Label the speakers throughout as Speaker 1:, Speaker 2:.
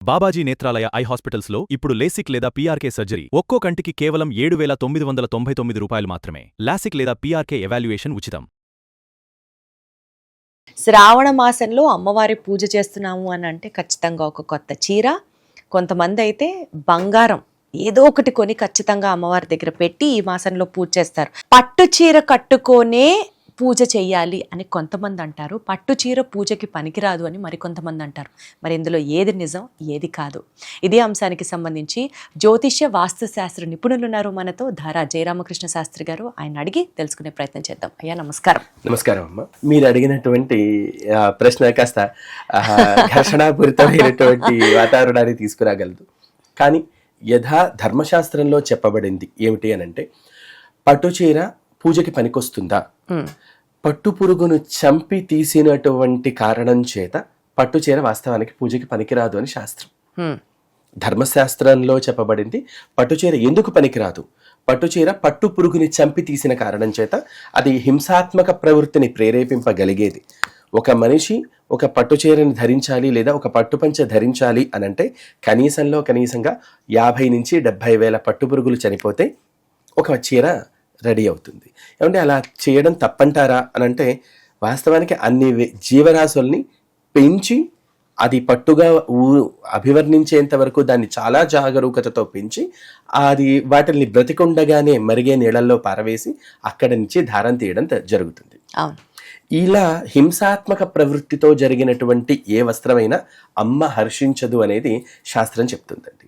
Speaker 1: Babaji Netralaya I హాస్పిటల్స్లో ఇప్పుడు LASIK లేదా పీఆర్కే సర్జరీ ఒక్కో కంటికి కేవలం 7,999 రూపాయలు మాత్రమే. లాసిక్ లేదా పీఆర్కే ఎవాల్యుయేషన్ ఉచితం.
Speaker 2: శ్రావణ మాసంలో అమ్మవారి పూజ చేస్తున్నాము అని అంటే ఖచ్చితంగా ఒక కొత్త చీర, కొంతమంది అయితే బంగారం ఏదో ఒకటి కొని ఖచ్చితంగా అమ్మవారి దగ్గర పెట్టి ఈ మాసంలో పూజ చేస్తారు. పట్టు చీర కట్టుకోనే పూజ చెయ్యాలి అని కొంతమంది అంటారు, పట్టు చీర పూజకి పనికిరాదు అని మరికొంతమంది అంటారు. మరి ఇందులో ఏది నిజం, ఏది కాదు? ఇదే అంశానికి సంబంధించి జ్యోతిష్య వాస్తుశాస్త్ర నిపుణులు ఉన్నారు మనతో, ధారా జయరామకృష్ణ శాస్త్రి గారు. ఆయన అడిగి తెలుసుకునే ప్రయత్నం చేద్దాం. అయ్యా నమస్కారం.
Speaker 3: నమస్కారం అమ్మ. మీరు అడిగినటువంటి ప్రశ్న కాస్త ఘర్షణాపూరితమైనటువంటి వాతావరణాన్ని తీసుకురాగలదు. కానీ యథా ధర్మశాస్త్రంలో చెప్పబడింది ఏమిటి అని అంటే, పట్టుచీర పూజకి పనికొస్తుందా? పట్టు పురుగును చంపి తీసినటువంటి కారణం చేత పట్టుచీర వాస్తవానికి పూజకి పనికిరాదు అని శాస్త్రం. ధర్మశాస్త్రంలో చెప్పబడింది పట్టుచీర ఎందుకు పనికిరాదు? పట్టుచీర పట్టు పురుగుని చంపి తీసిన కారణం చేత అది హింసాత్మక ప్రవృత్తిని ప్రేరేపింపగలిగేది. ఒక మనిషి ఒక పట్టుచీరని ధరించాలి లేదా ఒక పట్టుపంచ ధరించాలి అనంటే కనీసంగా 50 నుంచి 70 వేల పట్టుపురుగులు చనిపోతే ఒక చీర రెడీ అవుతుంది. ఏమంటే అలా చేయడం తప్పంటారా అని అంటే, వాస్తవానికి అన్ని జీవరాశుల్ని పెంచి అది పట్టుగా అభివర్ణించేంత వరకు దాన్ని చాలా జాగరూకతతో పెంచి అది వాటిని బ్రతికుండగానే మరిగే నీళ్ళల్లో పారవేసి అక్కడి నుంచి దారం తీయడం జరుగుతుంది. ఇలా హింసాత్మక ప్రవృత్తితో జరిగినటువంటి ఏ వస్త్రమైనా అమ్మ హర్షించదు అనేది శాస్త్రం చెప్తుందండి.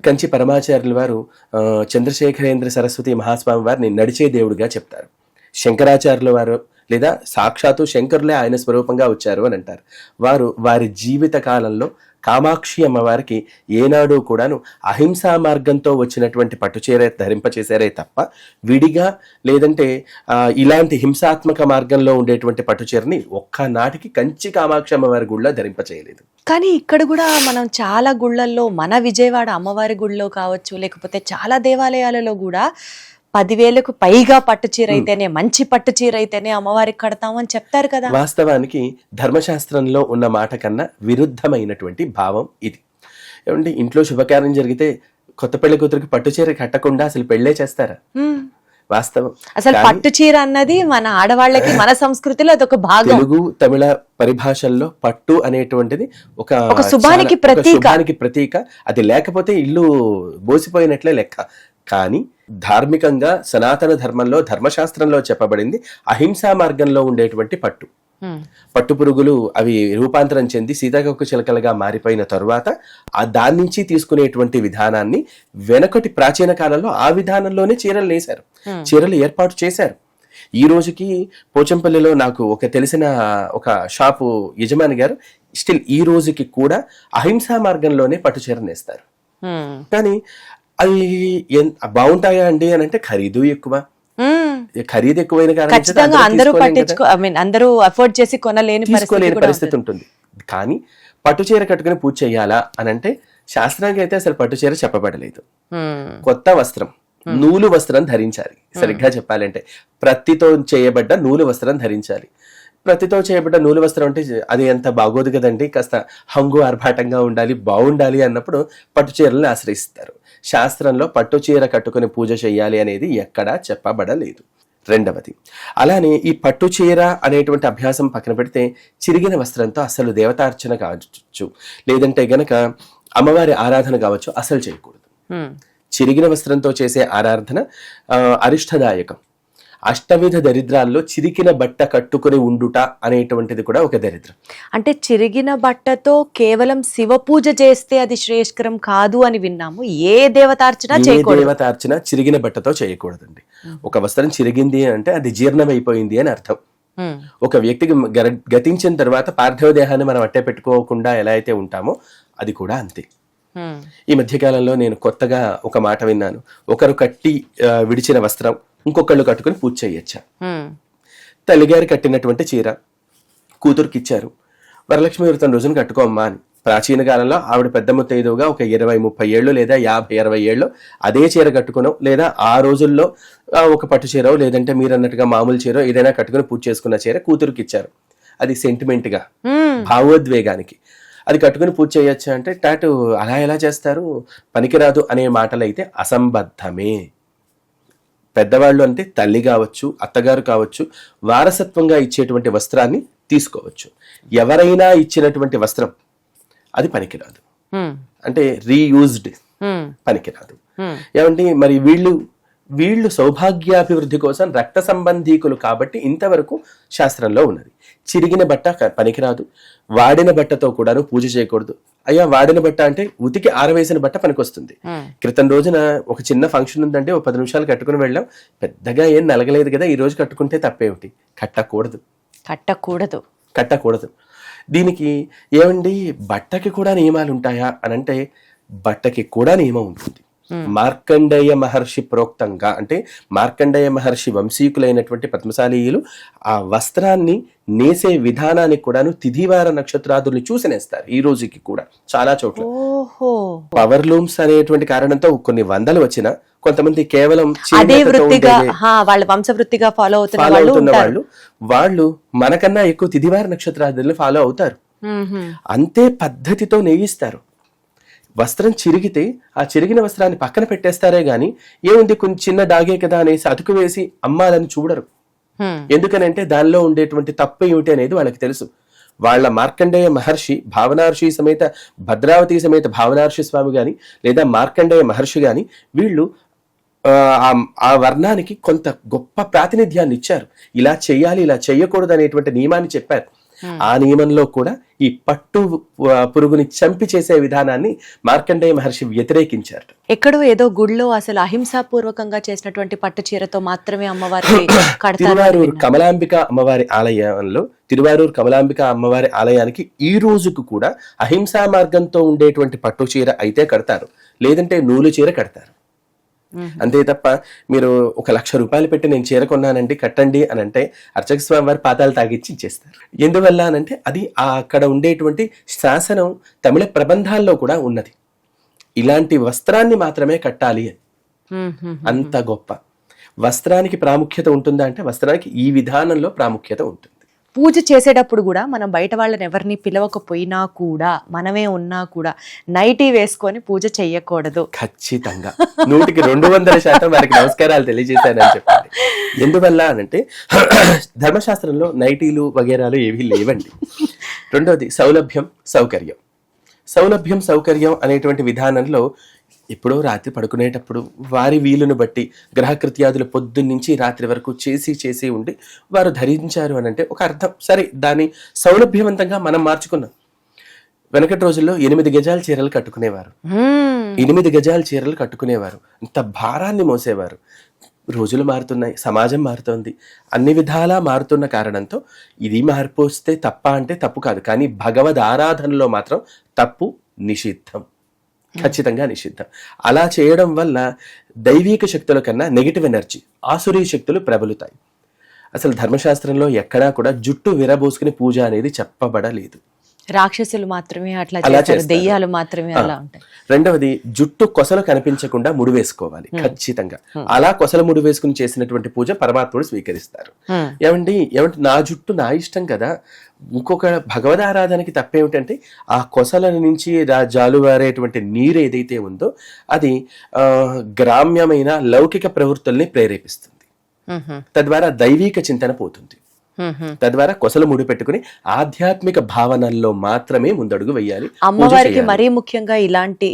Speaker 3: కంచి పరమాచార్యుల వారు చంద్రశేఖరేంద్ర సరస్వతి మహాస్వామి వారిని నడిచే దేవుడిగా చెప్తారు. శంకరాచార్యుల వారు లేదా సాక్షాత్తు శంకరులే ఆయన స్వరూపంగా వచ్చారు అని అంటారు. వారి జీవిత కాలంలో కామాక్షి అమ్మవారికి ఏనాడు కూడాను అహింసా మార్గంతో వచ్చినటువంటి పట్టుచీర ధరింపచేశారే తప్ప విడిగా లేదంటే ఇలాంటి హింసాత్మక మార్గంలో ఉండేటువంటి పట్టుచీరని ఒక్కనాటికి కంచి కామాక్షి అమ్మవారి గుళ్ళో ధరింపచేయలేదు.
Speaker 2: కానీ ఇక్కడ కూడా మనం చాలా గుళ్ళల్లో, మన విజయవాడ అమ్మవారి గుళ్ళో కావచ్చు, లేకపోతే చాలా దేవాలయాలలో కూడా 10,000కు పైగా పట్టు చీర అయితేనే, మంచి పట్టు చీర అయితేనే అమ్మవారికి కడతామని చెప్తారు కదా.
Speaker 3: వాస్తవానికి ధర్మశాస్త్రంలో ఉన్న మాట కన్నా విరుద్ధమైనటువంటి భావం ఇది. ఏమంటే ఇంట్లో శుభకార్యం జరిగితే కొత్త పెళ్లి కూతురికి పట్టు చీర కట్టకుండా అసలు పెళ్లే చేస్తారా? వాస్తవం.
Speaker 2: అసలు పట్టు చీర అన్నది మన ఆడవాళ్ళకి, మన సంస్కృతిలో అదొక భాగం.
Speaker 3: తెలుగు తమిళ పరిభాషల్లో పట్టు అనేటువంటిది ఒక
Speaker 2: శుభానికి
Speaker 3: ప్రతీక. అది లేకపోతే ఇల్లు బోసిపోయినట్లే లెక్క. కానీ ధార్మికంగా సనాతన ధర్మంలో, ధర్మశాస్త్రంలో చెప్పబడింది అహింసా మార్గంలో ఉండేటువంటి పట్టు పురుగులు అవి రూపాంతరం చెంది సీతాకోక చిలకలుగా మారిపోయిన తరువాత దాని నుంచి తీసుకునేటువంటి విధానాన్ని వెనకటి ప్రాచీన కాలంలో ఆ విధానంలోనే చీరలు నేశారు, చీరలు ఏర్పాటు చేశారు. ఈ రోజుకి పోచంపల్లిలో నాకు తెలిసిన ఒక షాపు యజమాని గారు స్టిల్ ఈ రోజుకి కూడా అహింసా మార్గంలోనే పట్టు చీర నేస్తారు. కానీ అవి బాగుంటాయా అండి అని అంటే ఖరీదు ఎక్కువ. ఖరీదు ఎక్కువైన
Speaker 2: అందరూ అఫోర్డ్ చేసి కొనలేని
Speaker 3: పరిస్థితి ఉంటుంది. కానీ పట్టు చీర కట్టుకుని పూజ చేయాలా అని అంటే శాస్త్రానికి అయితే అసలు పట్టు చీర చెప్పబడలేదు. కొత్త వస్త్రం, నూలు వస్త్రం ధరించాలి. సరిగ్గా చెప్పాలంటే ప్రత్తితో చేయబడ్డ నూలు వస్త్రం ధరించాలి. ప్రతితో చేయబడ్డ నూలు వస్త్రం అంటే అది ఎంత బాగోదు కదండి, కాస్త హంగు ఆర్భాటంగా ఉండాలి, బాగుండాలి అన్నప్పుడు పట్టు చీరలను ఆశ్రయిస్తారు. శాస్త్రంలో పట్టు చీర కట్టుకుని పూజ చేయాలి అనేది ఎక్కడా చెప్పబడలేదు. రెండవది, అలానే ఈ పట్టు చీర అనేటువంటి అభ్యాసం పక్కన పెడితే చిరిగిన వస్త్రంతో అసలు దేవతార్చన కావచ్చు, లేదంటే గనక అమ్మవారి ఆరాధన కావచ్చు, అసలు చేయకూడదు. చిరిగిన వస్త్రంతో చేసే ఆరాధన అరిష్టదాయకం. అష్టవిధ దరిద్రాల్లో చిరిగిన బట్ట కట్టుకుని ఉండుట అనేటువంటిది కూడా ఒక దరిద్రం.
Speaker 2: అంటే చిరిగిన బట్టతో కేవలం శివ పూజ చేస్తే అది శ్రేయస్కరం కాదు అని విన్నాము. ఏ దేవతార్చన
Speaker 3: చిరిగిన బట్టతో చేయకూడదండి. ఒక వస్త్రం చిరిగింది అంటే అది జీర్ణమైపోయింది అని అర్థం. ఒక వ్యక్తికి గతించిన తర్వాత పార్థివ దేహాన్ని మనం అట్టే పెట్టుకోకుండా ఎలా అయితే ఉంటామో అది కూడా అంతే. ఈ మధ్యకాలంలో నేను కొత్తగా ఒక మాట విన్నాను. ఒకరు కట్టి విడిచిన వస్త్రం ఇంకొకళ్ళు కట్టుకుని పూజ చేయొచ్చా? తల్లిగారు కట్టినటువంటి చీర కూతురికి ఇచ్చారు, వరలక్ష్మి వ్రతం రోజున కట్టుకోమ్మా అని. ప్రాచీన కాలంలో ఆవిడ పెద్ద ముత్తైదువుగా ఒక 20-30 ఏళ్ళు లేదా 50-60 ఏళ్ళు అదే చీర కట్టుకున్నాం, లేదా ఆ రోజుల్లో ఒక పట్టు చీర లేదంటే మీరు అన్నట్టుగా మామూలు చీర ఏదైనా కట్టుకుని పూజ చేసుకున్న చీర కూతురికి ఇచ్చారు. అది సెంటిమెంట్ గా, భావోద్వేగానికి. అది కట్టుకుని పూజ చేయొచ్చు అంటే టాటు అలా ఎలా చేస్తారు, పనికిరాదు అనే మాటలు అయితే అసంబద్ధమే. పెద్దవాళ్ళు అంటే తల్లి కావచ్చు, అత్తగారు కావచ్చు, వారసత్వంగా ఇచ్చేటువంటి వస్త్రాన్ని తీసుకోవచ్చు. ఎవరైనా ఇచ్చినటువంటి వస్త్రం అది పనికిరాదు, అంటే రీయూజ్డ్ పనికిరాదు. ఏమంటే మరి వీళ్ళు సౌభాగ్యాభివృద్ధి కోసం రక్త సంబంధీకులు కాబట్టి ఇంతవరకు శాస్త్రంలో ఉన్నది. చిరిగిన బట్ట పనికిరాదు, వాడిన బట్టతో కూడాను పూజ చేయకూడదు. అయ్యా వాడిన బట్ట అంటే ఉతికి ఆరవేసిన బట్ట పనికొస్తుంది. క్రితం రోజున ఒక చిన్న ఫంక్షన్ ఉందంటే ఒక 10 నిమిషాలు కట్టుకుని వెళ్ళాం, పెద్దగా ఏం నలగలేదు కదా, ఈ రోజు కట్టుకుంటే తప్పేమిటి? కట్టకూడదు. దీనికి ఏమండి బట్టకి కూడా నియమాలు ఉంటాయా అని అంటే బట్టకి కూడా నియమం ఉంటుంది. మార్కండేయ మహర్షి ప్రోక్తంగా, అంటే మార్కండేయ మహర్షి వంశీకులైనటువంటి పద్మశాలీయులు ఆ వస్త్రాన్ని నేసే విధానానికి కూడాను తిథివార నక్షత్రాదుల్ని చూసి నేస్తారు. ఈ రోజుకి కూడా చాలా చోట్ల పవర్ లూమ్స్ అనేటువంటి కారణంతో కొన్ని వందలు వచ్చినా కొంతమంది కేవలం
Speaker 2: వాళ్ళ వంశవృత్తిగా ఫాలో
Speaker 3: అవుతున్న వాళ్ళు మనకన్నా ఎక్కువ తిథివార నక్షత్రాదుల్ని ఫాలో అవుతారు. అంతే పద్ధతితో నేయిస్తారు. వస్త్రం చిరిగితే ఆ చిరిగిన వస్త్రాన్ని పక్కన పెట్టేస్తారే గాని ఏముంది కొంచెం చిన్న డాగే కదా అనేసి అతుకు వేసి అమ్మాలని చూడరు. ఎందుకనంటే దానిలో ఉండేటువంటి తప్పు ఏమిటి అనేది వాళ్ళకి తెలుసు. వాళ్ళ మార్కండేయ మహర్షి భావనార్షి సమేత భద్రావతి సమేత భావనార్షి స్వామి గాని లేదా మార్కండేయ మహర్షి గాని వీళ్ళు ఆ వర్ణానికి కొంత గొప్ప ప్రాతినిధ్యాన్ని ఇచ్చారు. ఇలా చెయ్యాలి, ఇలా చెయ్యకూడదు అనేటువంటి నియమాన్ని చెప్పారు. ఆ నియమంలో కూడా ఈ పట్టు పురుగుని చంపి చేసే విధానాన్ని మార్కండేయ మహర్షి వ్యతిరేకించారు.
Speaker 2: ఎక్కడో ఏదో గుడిలో అసలు అహింసాపూర్వకంగా చేసినటువంటి పట్టు చీరతో మాత్రమే అమ్మవారికి
Speaker 3: తిరువారూరు కమలాంబిక అమ్మవారి ఆలయంలో తిరువారూరు కమలాంబిక అమ్మవారి ఆలయానికి ఈ రోజుకు కూడా అహింసా మార్గంతో ఉండేటువంటి పట్టు చీర అయితే కడతారు, లేదంటే నూలు చీర కడతారు. అంతే తప్ప మీరు 1,00,000 రూపాయలు పెట్టి నేను చీర కొన్నానండి కట్టండి అని అంటే అర్చక స్వామి వారి పాతాలు తాగిచ్చి ఇచ్చేస్తారు. ఎందువల్ల అనంటే అది అక్కడ ఉండేటువంటి శాసనం తమిళ ప్రబంధాల్లో కూడా ఉన్నది. ఇలాంటి వస్త్రాన్ని మాత్రమే కట్టాలి అని. అంత గొప్ప వస్త్రానికి ప్రాముఖ్యత ఉంటుందా అంటే వస్త్రానికి ఈ విధానంలో ప్రాముఖ్యత ఉంటుంది.
Speaker 2: పూజ చేసేటప్పుడు కూడా మనం బయట వాళ్ళని ఎవరిని పిలవకపోయినా కూడా మనమే ఉన్నా కూడా నైటీ వేసుకొని పూజ చెయ్యకూడదు.
Speaker 3: ఖచ్చితంగా 100% వారికి నమస్కారాలు తెలియజేశానని చెప్పండి. ఎందువల్ల అనంటే ధర్మశాస్త్రంలో నైటీలు వగేరాలు ఏవీ లేవండి. రెండవది సౌలభ్యం సౌకర్యం అనేటువంటి విధానంలో ఎప్పుడో రాత్రి పడుకునేటప్పుడు వారి వీలును బట్టి గ్రహకృత్యాదులు పొద్దున్నుంచి రాత్రి వరకు చేసి ఉండి వారు ధరించారు అని అంటే ఒక అర్థం. సరే, దాన్ని సౌలభ్యవంతంగా మనం మార్చుకున్నాం. వెనకటి రోజుల్లో 8 గజాల చీరలు కట్టుకునేవారు. 8 గజాల చీరలు కట్టుకునేవారు, అంత భారాన్ని మోసేవారు. రోజులు మారుతున్నాయి, సమాజం మారుతోంది, అన్ని విధాలా మారుతున్న కారణంతో ఇది మార్పు వస్తే తప్ప అంటే తప్పు కాదు, కానీ భగవద్ ఆరాధనలో మాత్రం తప్పు, నిషిద్ధం, ఖచ్చితంగా నిషిద్ధం. అలా చేయడం వల్ల దైవీక శక్తుల కన్నా నెగిటివ్ ఎనర్జీ, ఆసురీ శక్తులు ప్రబలుతాయి. అసలు ధర్మశాస్త్రంలో ఎక్కడా కూడా జుట్టు విరబోసుకుని పూజ అనేది చెప్పబడలేదు.
Speaker 2: రాక్షసులు మాత్రమే అట్లా చేస్తారు, దెయ్యాలు మాత్రమే అలా ఉంటాయి.
Speaker 3: రెండవది జుట్టు కొసలు కనిపించకుండా ముడి వేసుకోవాలి ఖచ్చితంగా. అలా కొసలు ముడి వేసుకుని చేసినటువంటి పూజ పరమాత్ముడు స్వీకరిస్తారు. ఏమండి నా జుట్టు నా ఇష్టం కదా. ఇంకొక భగవద్ ఆరాధనకి తప్పేమిటంటే ఆ కొసల నుంచి జాలువారేటువంటి నీరు ఏదైతే ఉందో అది గ్రామ్యమైన లౌకిక ప్రవృత్తుల్ని ప్రేరేపిస్తుంది. తద్వారా దైవిక చింతన పోతుంది. తద్వారా కొసలు ముడి పెట్టుకుని ఆధ్యాత్మిక భావనల్లో మాత్రమే ముందడుగు వేయాలి.
Speaker 2: అమ్మవారికి మరీ ముఖ్యంగా ఇలాంటి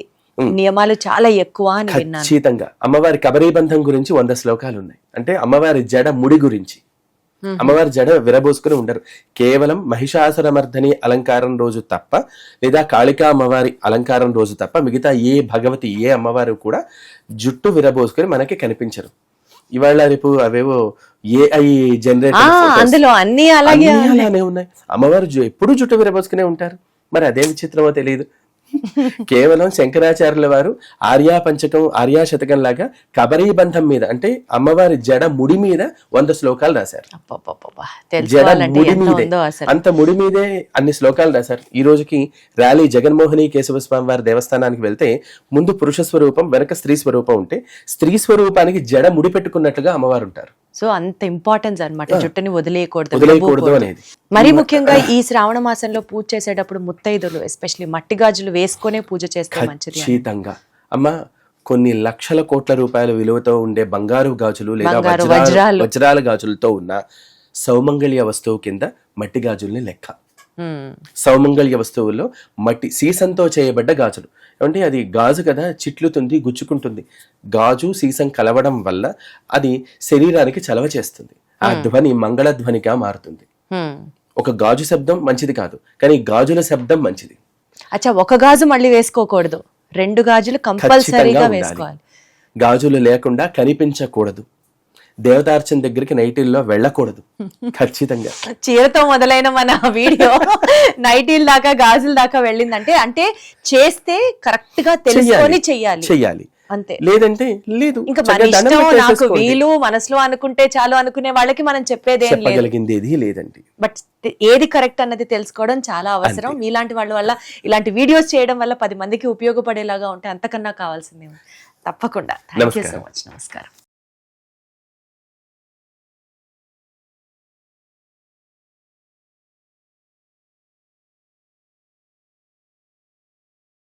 Speaker 2: నియమాలు చాలా ఎక్కువ అని విన్నాను.
Speaker 3: ఖచ్చితంగా అమ్మవారి కబరీబంధం గురించి 100 శ్లోకాలు ఉన్నాయి. అంటే అమ్మవారి జడ ముడి గురించి. అమ్మవారి జడ విరబోసుకుని ఉండరు. కేవలం మహిషాసురమర్దని అలంకారం రోజు తప్ప, లేదా కాళికా అమ్మవారి అలంకారం రోజు తప్ప మిగతా ఏ భగవతి ఏ అమ్మవారు కూడా జుట్టు విరబోసుకుని మనకి కనిపించరు. ఇవాళ రేపు అవేవో ఏఐ జనరేటర్
Speaker 2: అందులో అన్ని అలాగే
Speaker 3: ఉన్నాయి. అమ్మవారు ఎప్పుడు జుట్టు విరబోసుకునే ఉంటారు. మరి అదే విచిత్రమో తెలియదు. కేవలం శంకరాచార్యుల వారు ఆర్యా పంచకం ఆర్యా శతకం లాగా కబరీబంధం మీద, అంటే అమ్మవారి జడ ముడి మీద 100 శ్లోకాలు రాశారు. జడ ముడి మీదే, అంత ముడి మీదే అన్ని శ్లోకాలు రాశారు. ఈ రోజుకి ర్యాలీ జగన్మోహిని కేశవ స్వామి వారి దేవస్థానానికి వెళ్తే ముందు పురుష స్వరూపం, వెనక స్త్రీ స్వరూపం ఉంటే స్త్రీ స్వరూపానికి జడ ముడి పెట్టుకున్నట్లుగా అమ్మవారు ఉంటారు.
Speaker 2: సో అంత ఇంపార్టెన్స్ అన్నమాట జుట్టుని వదిలేయకూడదు
Speaker 3: వదిలేయకూడదు
Speaker 2: విరబోకూడదు.
Speaker 3: అనేది.
Speaker 2: మరీ ముఖ్యంగా ఈ శ్రావణ మాసంలో పూజ చేసేటప్పుడు ముత్తైదులు ఎస్పెషల్లీ మట్టి గాజులు వేసుకునే పూజ చేస్తే మంచిది.
Speaker 3: ఖచ్చితంగా అమ్మ, కొన్ని లక్షల కోట్ల రూపాయల విలువతో ఉండే బంగారు గాజులు లేదా
Speaker 2: బంగారు,
Speaker 3: వజ్రాల గాజులతో ఉన్న సౌమంగళ్య వస్తువు కింద మట్టి గాజుల్ని లెక్క. సౌమంగళ్య వస్తువుల్లో మట్టి సీసంతో చేయబడ్డ గాజులు, అంటే అది గాజు కదా, చిట్లుతుంది, గుచ్చుకుంటుంది. గాజు సీసం కలవడం వల్ల అది శరీరానికి చలవ చేస్తుంది, ఆ ధ్వని మంగళధ్వనిగా మారుతుంది. ఒక గాజు శబ్దం మంచిది కాదు, కానీ గాజుల శబ్దం మంచిది.
Speaker 2: అచ్చా, ఒక గాజు మళ్ళీ వేసుకోకూడదు, 2 గాజులు కంపల్సరీగా వేసుకోవాలి.
Speaker 3: గాజులు లేకుండా కనిపించకూడదు, దేవతార్చన దగ్గరికి నైటీల్లో వెళ్ళకూడదు. ఖచ్చితంగా
Speaker 2: చీరతో మొదలైన మన వీడియో నైటీల దాకా గాజుల దాకా వెళ్ళిందంటే అంటే చేస్తే కరెక్ట్ గా తెలుసుకొని చెయ్యాలి అంతే.
Speaker 3: లేదంటే లేదు,
Speaker 2: ఇంకా మన ఇష్టం, నాకు వీలు మనసులో అనుకుంటే చాలు అనుకునే వాళ్ళకి మనం చెప్పేదేం లేదు,
Speaker 3: చెప్పగలిగింది ఏది లేదండి.
Speaker 2: బట్ ఏది కరెక్ట్ అన్నది తెలుసుకోవడం చాలా అవసరం. మీలాంటి వాళ్ళ వల్ల, ఇలాంటి వీడియోస్ చేయడం వల్ల 10 మందికి ఉపయోగపడేలాగా ఉంటే అంతకన్నా కావాల్సిందే. తప్పకుండా. Thank you so much. నమస్కారం.